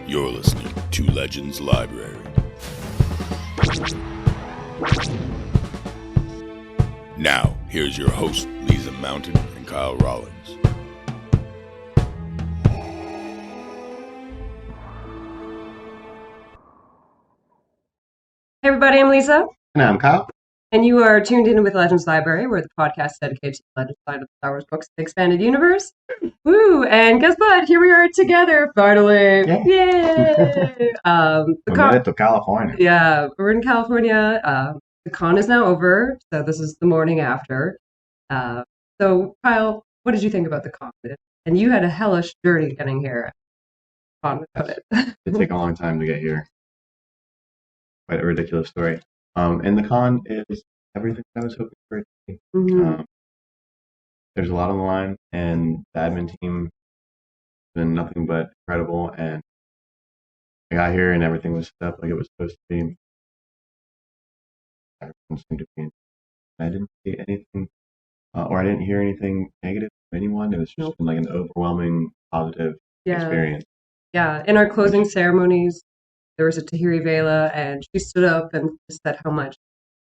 You're listening to Legends Library. Now, here's your host, Liisa Mountain and Kyle Rollins. Hey everybody, I'm Liisa. And I'm Kyle. And you are tuned in with Legends Library, where the podcast is dedicated to the Legends side of the Star Wars books, the expanded universe. Woo! And guess what? Here we are together, finally. Yeah. Yay! We made it to California. Yeah, we're in California. The con is now over, so this is the morning after. So, Kyle, what did you think about the con? And you had a hellish journey getting here. Con without it. It took a long time to get here. Quite a ridiculous story. And the con is everything I was hoping for it to be. Mm-hmm. There's a lot on the line, and the admin team has been nothing but incredible. And I got here, and everything was set up like it was supposed to be. Everything seemed to be. I didn't see anything, or I didn't hear anything negative from anyone. It was just been like an overwhelming positive experience. Yeah, in our closing ceremonies, there was a Tahiri Vela, and she stood up and said how much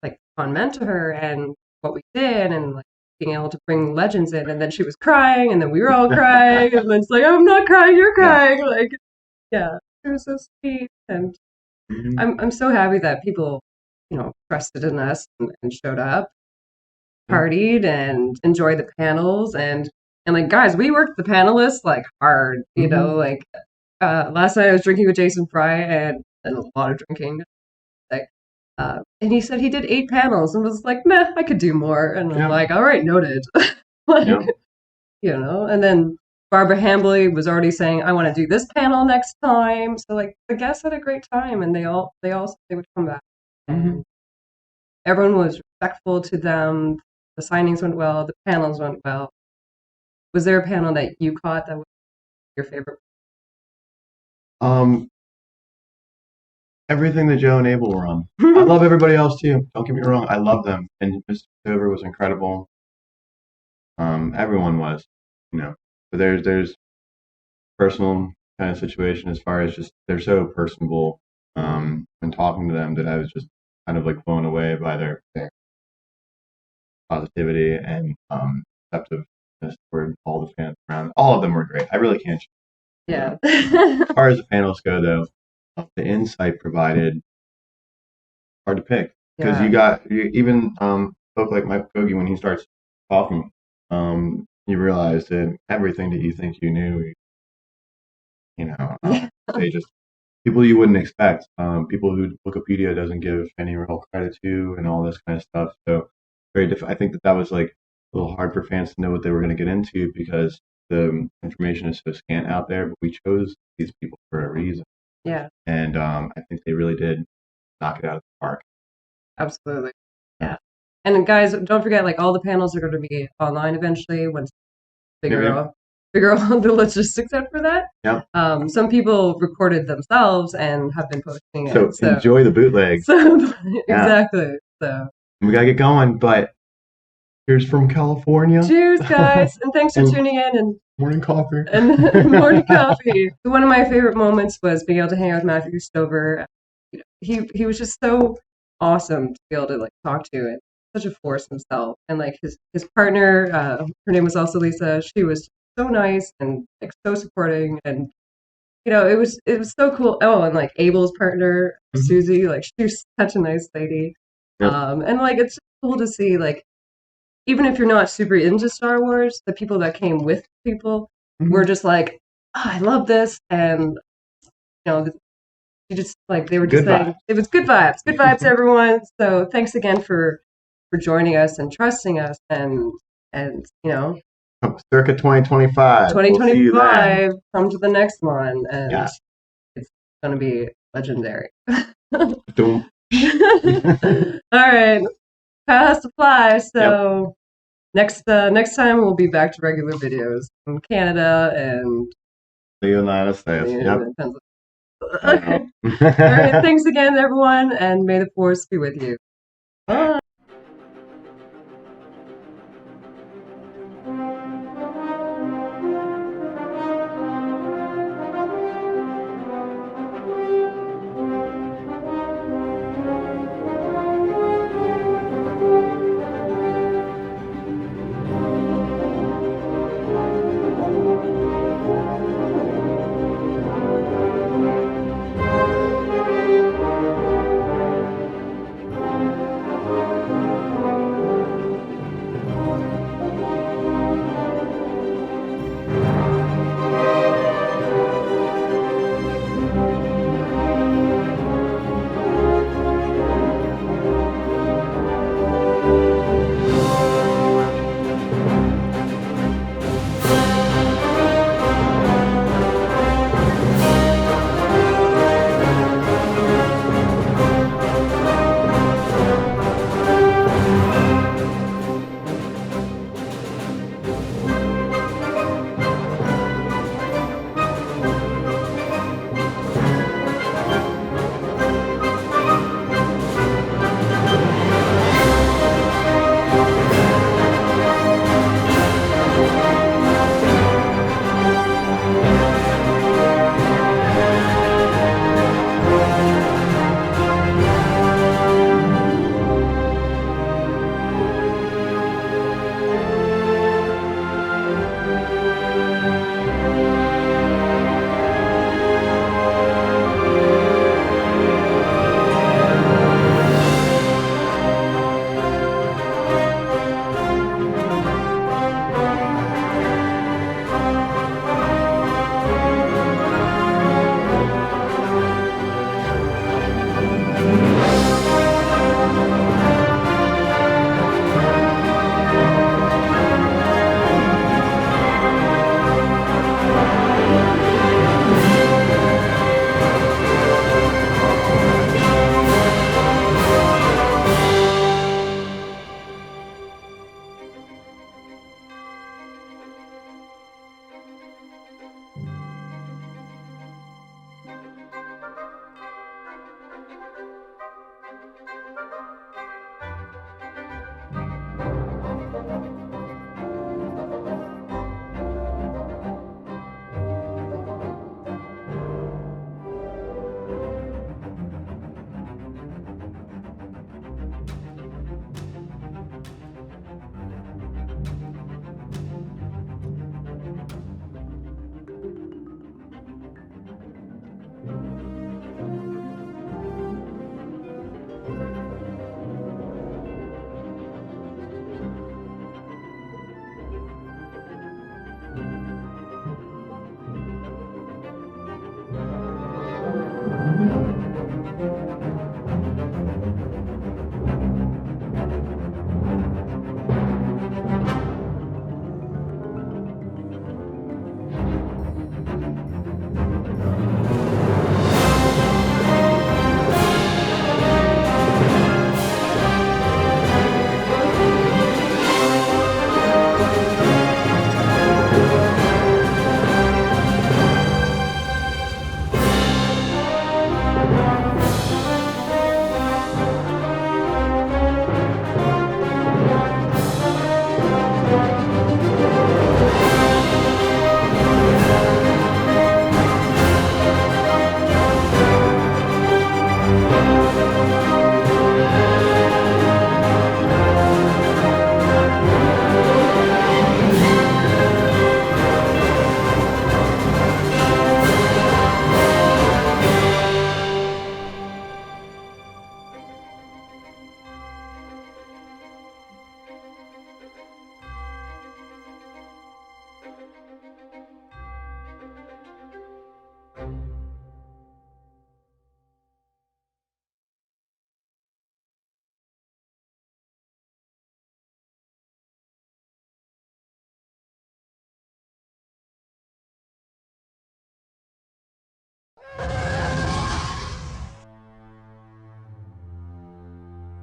like con meant to her and what we did, and like being able to bring legends in. And then she was crying, and then we were all crying, and then it's like, I'm not crying, you're crying. Yeah. Like, yeah, it was so sweet, and I'm so happy that people, trusted in us and showed up, partied, and enjoyed the panels, and like, guys, we worked the panelists like hard, like. Last night I was drinking with Jason Fry and a lot of drinking. And he said he did 8 panels and was like, meh, I could do more. And I'm like, all right, noted. And then Barbara Hambley was already saying, I want to do this panel next time. So like the guests had a great time, and they all said they would come back. And everyone was respectful to them. The signings went well. The panels went well. Was there a panel that you caught that was your favorite? Everything that Joe and Abel were on. I love everybody else too. Don't get me wrong. I love them. And Mr. Dover was incredible. Everyone was, But there's personal kind of situation as far as just they're so personable. And talking to them that I was just kind of like blown away by their positivity and receptiveness toward all the fans around. All of them were great. I really can't. Yeah. As far as the panels go, though, the insight provided, hard to pick because you even folk like Mike Kogi, when he starts talking, you realize that everything that you think you knew, they just people you wouldn't expect, people who Wikipedia doesn't give any real credit to, and all this kind of stuff. So very different. I think that was like a little hard for fans to know what they were going to get into because the information is so scant out there. But we chose these people for a reason. Yeah. And I think they really did knock it out of the park. Absolutely. Yeah. And guys, don't forget, like, all the panels are going to be online eventually once we figure out the logistics out for that. Yeah. Some people recorded themselves and have been posting it. So enjoy the bootlegs. Exactly. So we gotta get going, but here's from California. Cheers, guys, and thanks for tuning in. And morning coffee. And morning coffee. One of my favorite moments was being able to hang out with Matthew Stover. He was just so awesome to be able to like talk to, and such a force himself. And like his partner, her name was also Lisa. She was so nice and like so supporting, and it was so cool. Oh, and like Abel's partner, Susie, like she's such a nice lady. And like it's just cool to see, like, even if you're not super into Star Wars, the people that came with people were just like, oh, I love this. And, you just like, they were just saying, it was good vibes, everyone. So thanks again for joining us and trusting us. And circa 2025. 2025, come to the next one. And it's going to be legendary. All right. Kyle has to fly, so next time we'll be back to regular videos from Canada and the United States. Okay. All right, thanks again, everyone, and may the force be with you. Bye.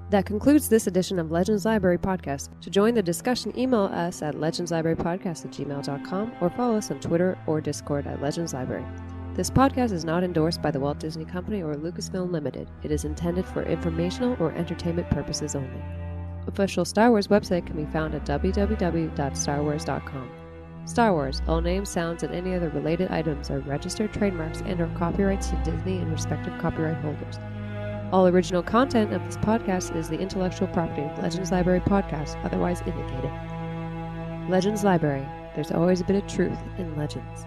That concludes this edition of Legends Library Podcast. To join the discussion, email us at legendslibrarypodcast@gmail.com or follow us on Twitter or Discord at Legends Library. This podcast is not endorsed by the Walt Disney Company or Lucasfilm Limited. It is intended for informational or entertainment purposes only. Official Star Wars website can be found at www.starwars.com. Star Wars, all names, sounds, and any other related items are registered trademarks and/or copyrights to Disney and respective copyright holders. All original content of this podcast is the intellectual property of Legends Library Podcast, otherwise indicated. Legends Library. There's always a bit of truth in legends.